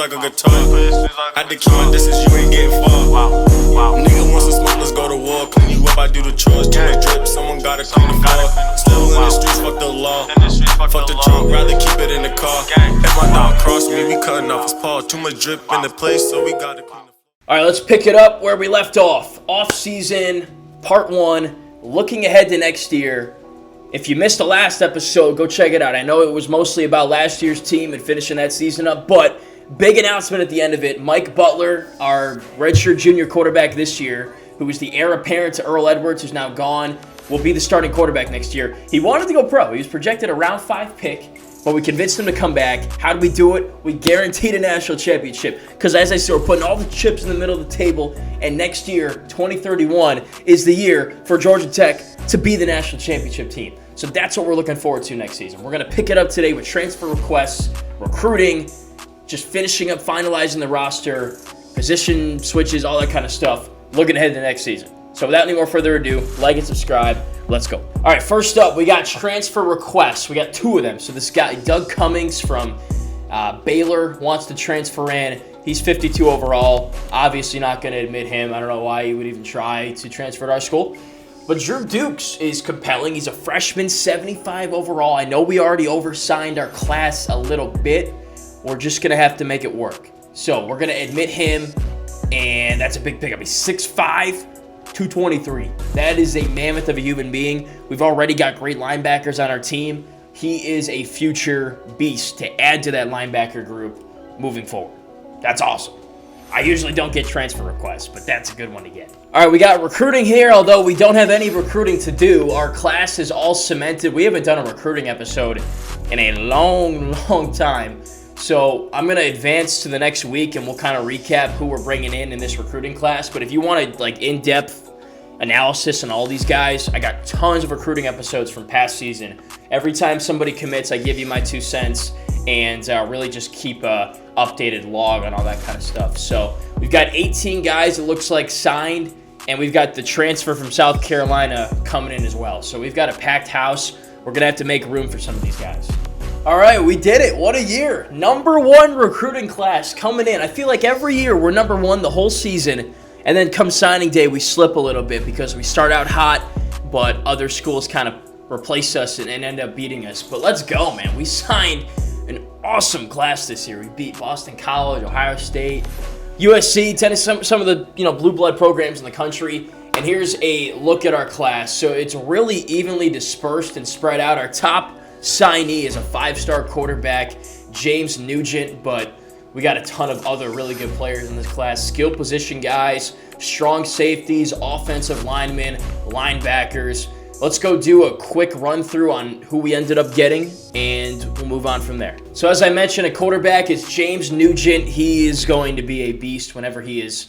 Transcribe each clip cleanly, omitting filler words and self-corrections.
like a guitar. Had to keep my distance, you ain't getting far. Nigga wants some smoke, let's go to war. Clean you up, I do the chores. Too much drip, someone gotta clean the floor. Still in the streets, fuck the law. Fuck the trunk, rather keep it in the car. If my dog cross me, we cutting off his paw. Too much drip in the place, so we gotta clean the floor. All right, let's pick it up where we left off. Off-season, part 1, looking ahead to next year. If you missed the last episode, go check it out. I know it was mostly about last year's team and finishing that season up, but big announcement at the end of it. Mike Butler, our redshirt junior quarterback this year, who was the heir apparent to Earl Edwards, who's now gone, will be the starting quarterback next year. He wanted to go pro. He was projected a round 5 pick, but we convinced him to come back. How did we do it? We guaranteed a national championship. Because as I said, we're putting all the chips in the middle of the table, and next year, 2031, is the year for Georgia Tech to be the national championship team. So that's what we're looking forward to next season. We're going to pick it up today with transfer requests, recruiting, just finishing up, finalizing the roster, position switches, all that kind of stuff, looking ahead to next season. So without any more further ado, like and subscribe. Let's go. All right, first up, we got transfer requests. We got 2 of them. So this guy, Doug Cummings from Baylor, wants to transfer in. He's 52 overall. Obviously not going to admit him. I don't know why he would even try to transfer to our school. But Drew Dukes is compelling. He's a freshman, 75 overall. I know we already oversigned our class a little bit. We're just going to have to make it work. So we're going to admit him, and that's a big pickup. He's 6'5", 223. That is a mammoth of a human being. We've already got great linebackers on our team. He is a future beast to add to that linebacker group moving forward. That's awesome. I usually don't get transfer requests, but that's a good one to get. All right, we got recruiting here, although we don't have any recruiting to do. Our class is all cemented. We haven't done a recruiting episode in a long, long time. So I'm going to advance to the next week, and we'll kind of recap who we're bringing in this recruiting class. But if you want like in-depth analysis on all these guys, I got tons of recruiting episodes from past season. Every time somebody commits, I give you my 2 cents and really just keep a updated log on all that kind of stuff. So we've got 18 guys, it looks like, signed, and we've got the transfer from South Carolina coming in as well. So we've got a packed house. We're going to have to make room for some of these guys. All right, we did it. What a year. Number 1 recruiting class coming in. I feel like every year we're number 1 the whole season, and then come signing day, we slip a little bit because we start out hot, but other schools kind of replace us and end up beating us. But let's go, man. We signed an awesome class this year. We beat Boston College, Ohio State, USC, Tennessee, some of the blue blood programs in the country. And here's a look at our class. So it's really evenly dispersed and spread out. Our top signee is a 5-star quarterback, James Nugent, but we got a ton of other really good players in this class. Skill position guys, strong safeties, offensive linemen, linebackers. Let's go do a quick run through on who we ended up getting, and we'll move on from there. So as I mentioned, a quarterback is James Nugent. He is going to be a beast whenever he is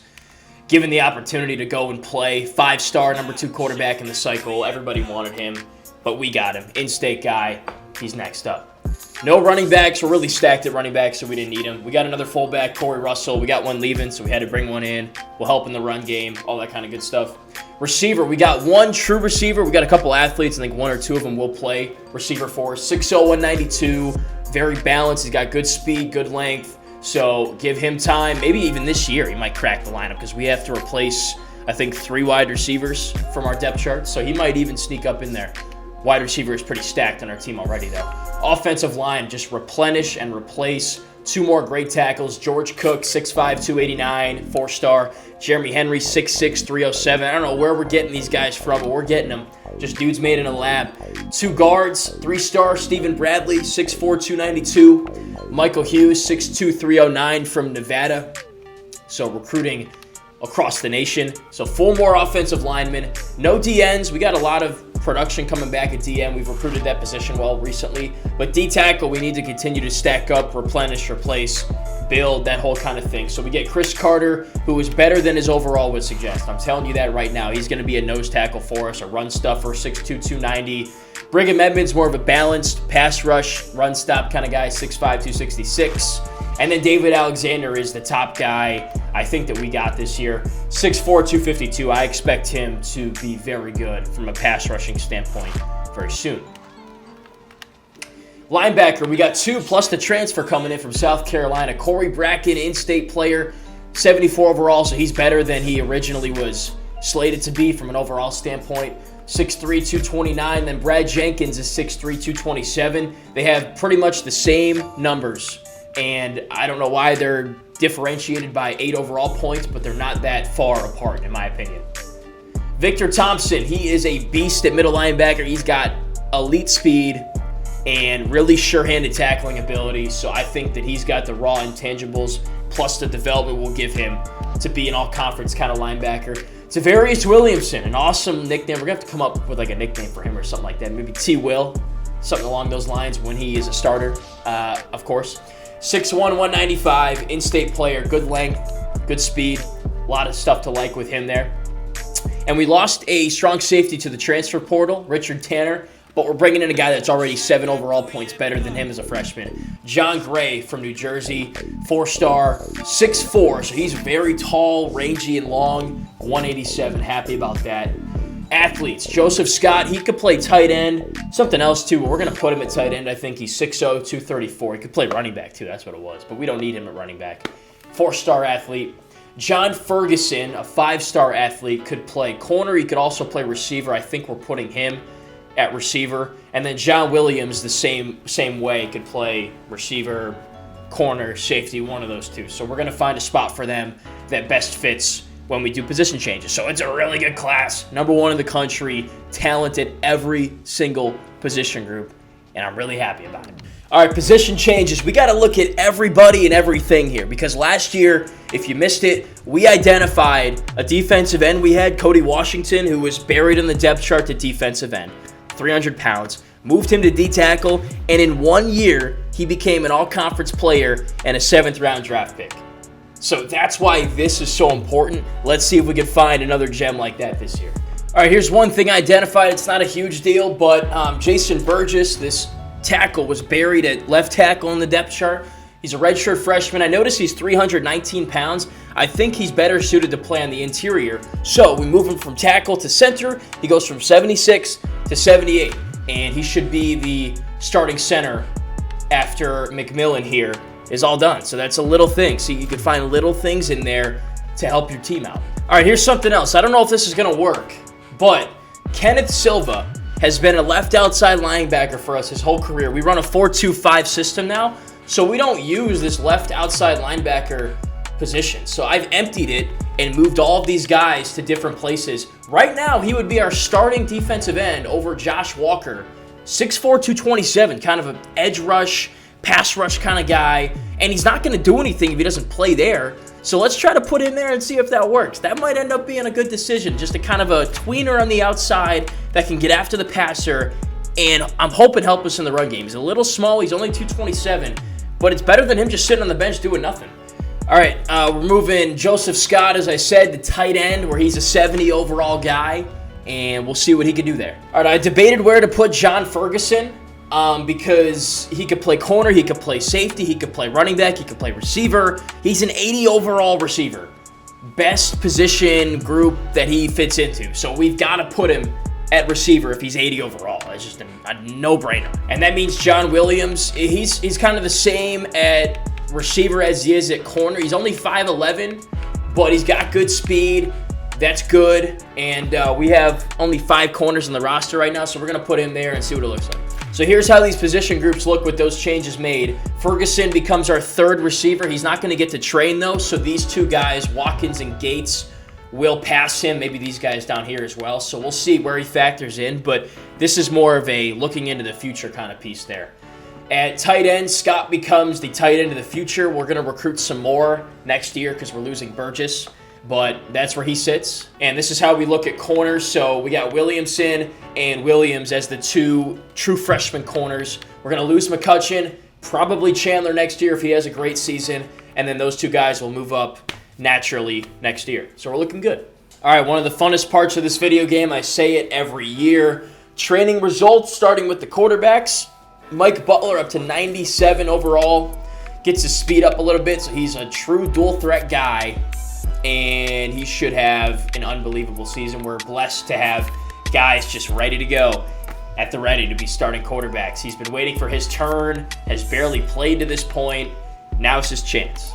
given the opportunity to go and play. 5-star, number 2 quarterback in the cycle. Everybody wanted him, but we got him. In-state guy. He's next up. No running backs. We're really stacked at running back, so we didn't need him. We got another fullback, Corey Russell. We got one leaving, so we had to bring one in. We'll help in the run game, all that kind of good stuff. Receiver, we got 1 true receiver. We got a couple athletes. I think 1 or 2 of them will play receiver for us. 6'0", 192. Very balanced. He's got good speed, good length. So give him time. Maybe even this year he might crack the lineup because we have to replace, I think, 3 wide receivers from our depth chart. So he might even sneak up in there. Wide receiver is pretty stacked on our team already, though. Offensive line, just replenish and replace 2 more great tackles. George Cook, 6'5", 289, 4-star. Jeremy Henry, 6'6", 307. I don't know where we're getting these guys from, but we're getting them. Just dudes made in a lab. 2 guards, 3-star Stephen Bradley, 6'4", 292. Michael Hughes, 6'2", 309 from Nevada. So recruiting across the nation. So 4 more offensive linemen. No DNs. We got a lot of production coming back at DN. We've recruited that position well recently. But D-tackle, we need to continue to stack up, replenish, replace, build, that whole kind of thing. So we get Chris Carter, who is better than his overall would suggest. I'm telling you that right now. He's going to be a nose tackle for us, a run stuffer, 6'2", 290. Brigham Edmonds, more of a balanced pass rush, run stop kind of guy, 6'5", 266. And then David Alexander is the top guy I think that we got this year. 6'4", 252. I expect him to be very good from a pass rushing standpoint very soon. Linebacker, we got 2 plus the transfer coming in from South Carolina. Corey Bracken, in-state player, 74 overall, so he's better than he originally was slated to be from an overall standpoint. 6'3", 229. Then Brad Jenkins is 6'3", 227. They have pretty much the same numbers, and I don't know why they're differentiated by 8 overall points, but they're not that far apart, in my opinion. Victor Thompson, he is a beast at middle linebacker. He's got elite speed and really sure-handed tackling ability, so I think that he's got the raw intangibles, plus the development will give him to be an all-conference kind of linebacker. Tavarius Williamson, an awesome nickname. We're going to have to come up with like a nickname for him or something like that. Maybe T-Will, something along those lines when he is a starter, of course. 6'1", 195, in-state player, good length, good speed. A lot of stuff to like with him there. And we lost a strong safety to the transfer portal, Richard Tanner, but we're bringing in a guy that's already 7 overall points better than him as a freshman. John Gray from New Jersey, 4-star, 6'4", so he's very tall, rangy, and long, 187. Happy about that. Athletes, Joseph Scott, he could play tight end. Something else, too, but we're going to put him at tight end. I think he's 6'0", 234. He could play running back, too. That's what it was, but we don't need him at running back. 4-star athlete. John Ferguson, a 5-star athlete, could play corner. He could also play receiver. I think we're putting him at receiver. And then John Williams, the same way, could play receiver, corner, safety, one of those two. So we're going to find a spot for them that best fits when we do position changes. So it's a really good class. Number 1 in the country, talent at every single position group, and I'm really happy about it. All right, position changes. We got to look at everybody and everything here because last year, if you missed it, we identified a defensive end we had, Cody Washington, who was buried in the depth chart to defensive end, 300 pounds, moved him to D-tackle, and in 1 year, he became an all-conference player and a 7th-round draft pick. So that's why this is so important. Let's see if we can find another gem like that this year. All right, here's one thing I identified. It's not a huge deal, but Jason Burgess, this tackle, was buried at left tackle in the depth chart. He's a redshirt freshman. I noticed he's 319 pounds. I think he's better suited to play on the interior. So we move him from tackle to center. He goes from 76 to 78, and he should be the starting center after McMillan here is all done. So that's a little thing. See, you can find little things in there to help your team out. All right, here's something else. I don't know if this is going to work, but Kenneth Silva has been a left outside linebacker for us his whole career. We run a 4-2-5 system now, so we don't use this left outside linebacker position. So I've emptied it and moved all of these guys to different places. Right now, he would be our starting defensive end over Josh Walker, 6'4", 227, kind of an edge rush, pass rush kind of guy, and he's not going to do anything if he doesn't play there. So let's try to put him there and see if that works. That might end up being a good decision, just a kind of a tweener on the outside that can get after the passer, and I'm hoping help us in the run game. He's a little small. He's only 227, but it's better than him just sitting on the bench doing nothing. All right, we're moving Joseph Scott, as I said, the tight end, where he's a 70 overall guy, and we'll see what he can do there. All right, I debated where to put John Ferguson. Because he could play corner, he could play safety, he could play running back, he could play receiver. He's an 80 overall receiver. Best position group that he fits into. So we've got to put him at receiver if he's 80 overall. It's just a no-brainer. And that means John Williams, he's kind of the same at receiver as he is at corner. He's only 5'11", but he's got good speed. That's good. And we have only 5 corners in the roster right now, so we're going to put him there and see what it looks like. So here's how these position groups look with those changes made. Ferguson becomes our 3rd receiver. He's not going to get to train, though, so these 2 guys, Watkins and Gates, will pass him. Maybe these guys down here as well. So we'll see where he factors in, but this is more of a looking into the future kind of piece there. At tight end, Scott becomes the tight end of the future. We're going to recruit some more next year because we're losing Burgess, but that's where he sits. And this is how we look at corners. So we got Williamson and Williams as the 2 true freshman corners. We're going to lose McCutcheon, probably Chandler next year if he has a great season, and then those 2 guys will move up naturally next year. So we're looking good. All right, one of the funnest parts of this video game, I say it every year, training results starting with the quarterbacks. Mike Butler up to 97 overall, gets his speed up a little bit, so he's a true dual threat guy, and he should have an unbelievable season. We're blessed to have guys just ready to go. at the ready to be starting quarterbacks. He's been waiting for his turn, has barely played to this point. Now it's his chance.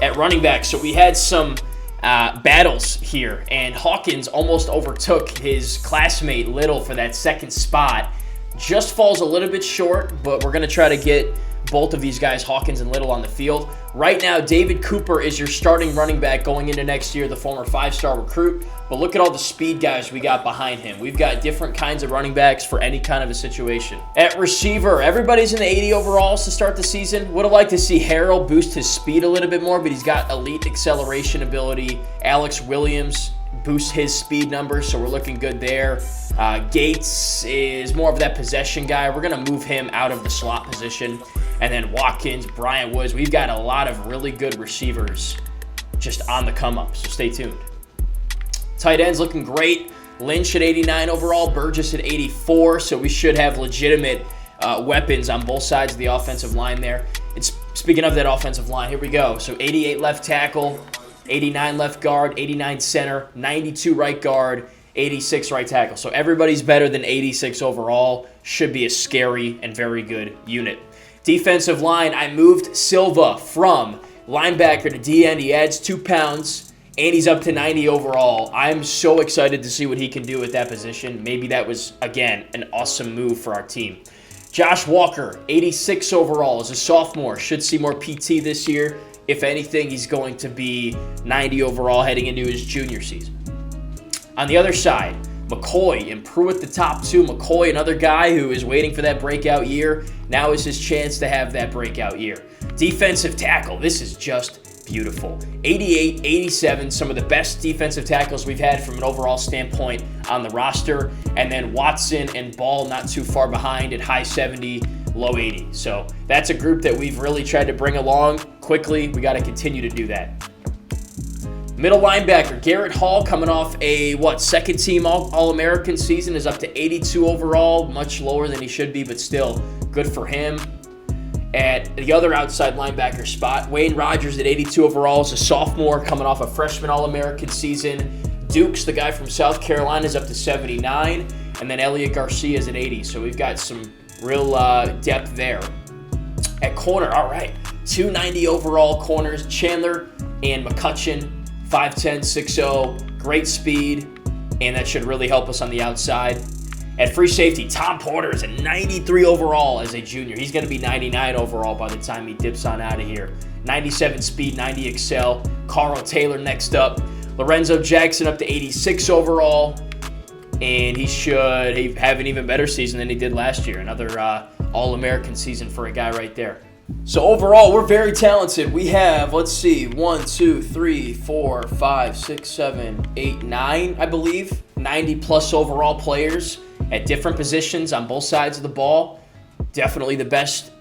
At running back, so we had some battles here, and Hawkins almost overtook his classmate Little for that second spot. Just falls a little bit short, but we're going to try to get both of these guys, Hawkins and Little, on the field. Right now, David Cooper is your starting running back going into next year, the former 5-star recruit. But look at all the speed guys we got behind him. We've got different kinds of running backs for any kind of a situation. At receiver, everybody's in the 80 overalls to start the season. Would have liked to see Harrell boost his speed a little bit more, but he's got elite acceleration ability. Alex Williams boosts his speed numbers, so we're looking good there. Gates is more of that possession guy. We're going to move him out of the slot position. And then Watkins, Bryant Woods. We've got a lot of really good receivers just on the come up, so stay tuned. Tight ends looking great. Lynch at 89 overall, Burgess at 84, so we should have legitimate weapons on both sides of the offensive line there. Speaking of that offensive line, here we go. So 88 left tackle, 89 left guard, 89 center, 92 right guard, 86 right tackle. So everybody's better than 86 overall. Should be a scary and very good unit. Defensive line, I moved Silva from linebacker to D-end. He adds 2 pounds, and he's up to 90 overall. I'm so excited to see what he can do at that position. Maybe that was, again, an awesome move for our team. Josh Walker, 86 overall, is a sophomore. Should see more PT this year. If anything, he's going to be 90 overall heading into his junior season. On the other side, McCoy and Pruitt, the top 2. McCoy, another guy who is waiting for that breakout year. Now is his chance to have that breakout year. Defensive tackle, this is just beautiful. 88, 87, some of the best defensive tackles we've had from an overall standpoint on the roster. And then Watson and Ball not too far behind at high 70, low 80. So that's a group that we've really tried to bring along quickly. We got to continue to do that. Middle linebacker, Garrett Hall, coming off a, second team All-American season, is up to 82 overall, much lower than he should be, but still good for him. At the other outside linebacker spot, Wayne Rogers at 82 overall is a sophomore coming off a freshman All-American season. Dukes, the guy from South Carolina, is up to 79, and then Elliot Garcia is at 80, so we've got some real depth there. At corner, all right, 290 overall corners, Chandler and McCutcheon, 5'10", 6'0", great speed, and that should really help us on the outside. At free safety, Tom Porter is a 93 overall as a junior. He's going to be 99 overall by the time he dips on out of here. 97 speed, 90 excel. Carl Taylor next up. Lorenzo Jackson up to 86 overall, and he should have an even better season than he did last year. Another All-American season for a guy right there. So overall, we're very talented. We have, 1, 2, 3, 4, 5, 6, 7, 8, 9, I believe, 90-plus overall players at different positions on both sides of the ball. Definitely the best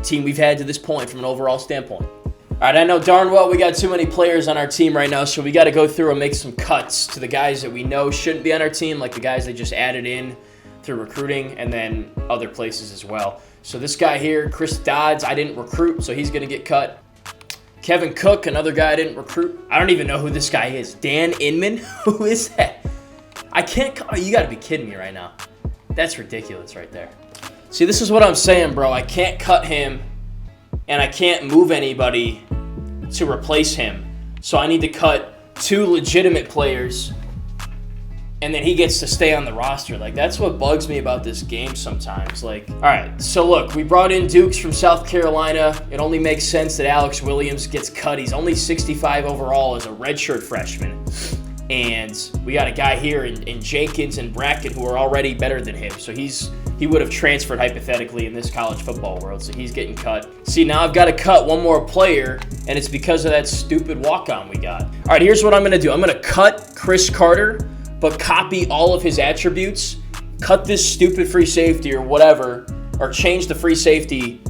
team we've had to this point from an overall standpoint. All right, I know darn well we got too many players on our team right now, so we got to go through and make some cuts to the guys that we know shouldn't be on our team, like the guys they just added in through recruiting and then other places as well. So this guy here, Chris Dodds, I didn't recruit, so he's going to get cut. Kevin Cook, another guy I didn't recruit. I don't even know who this guy is. Dan Inman? Who is that? I can't – you got to be kidding me right now. That's ridiculous right there. See, this is what I'm saying, bro. I can't cut him, and I can't move anybody to replace him. So I need to cut 2 legitimate players, and then he gets to stay on the roster. Like, that's what bugs me about this game sometimes. Like, all right, so look, we brought in Dukes from South Carolina. It only makes sense that Alex Williams gets cut. He's only 65 overall as a redshirt freshman. And we got a guy here in Jenkins and Brackett who are already better than him. So he would have transferred hypothetically in this college football world. So he's getting cut. See, now I've got to cut one more player, and it's because of that stupid walk-on we got. All right, here's what I'm going to do. I'm going to cut Chris Carter, but copy all of his attributes, cut this stupid free safety or whatever, or change the free safety,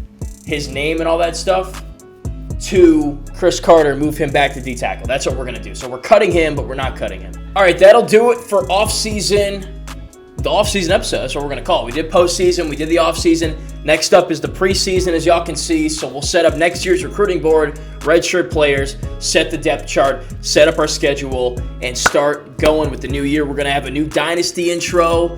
his name and all that stuff, to Chris Carter, move him back to D-tackle. That's what we're going to do. So we're cutting him, but we're not cutting him. All right, that'll do it for the off-season episode. That's what we're going to call it. We did postseason. We did the off-season. Next up is the preseason, as y'all can see. So we'll set up next year's recruiting board, redshirt players, set the depth chart, set up our schedule, and start going with the new year. We're going to have a new Dynasty intro.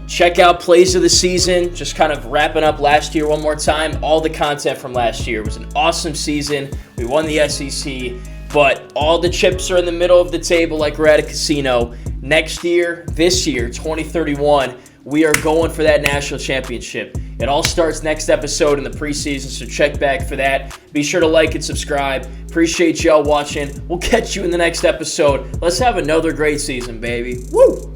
Check out Plays of the Season, just kind of wrapping up last year one more time. All the content from last year. It was an awesome season. We won the SEC, but all the chips are in the middle of the table like we're at a casino. Next year, this year, 2031, we are going for that national championship. It all starts next episode in the preseason, so check back for that. Be sure to like and subscribe. Appreciate y'all watching. We'll catch you in the next episode. Let's have another great season, baby. Woo!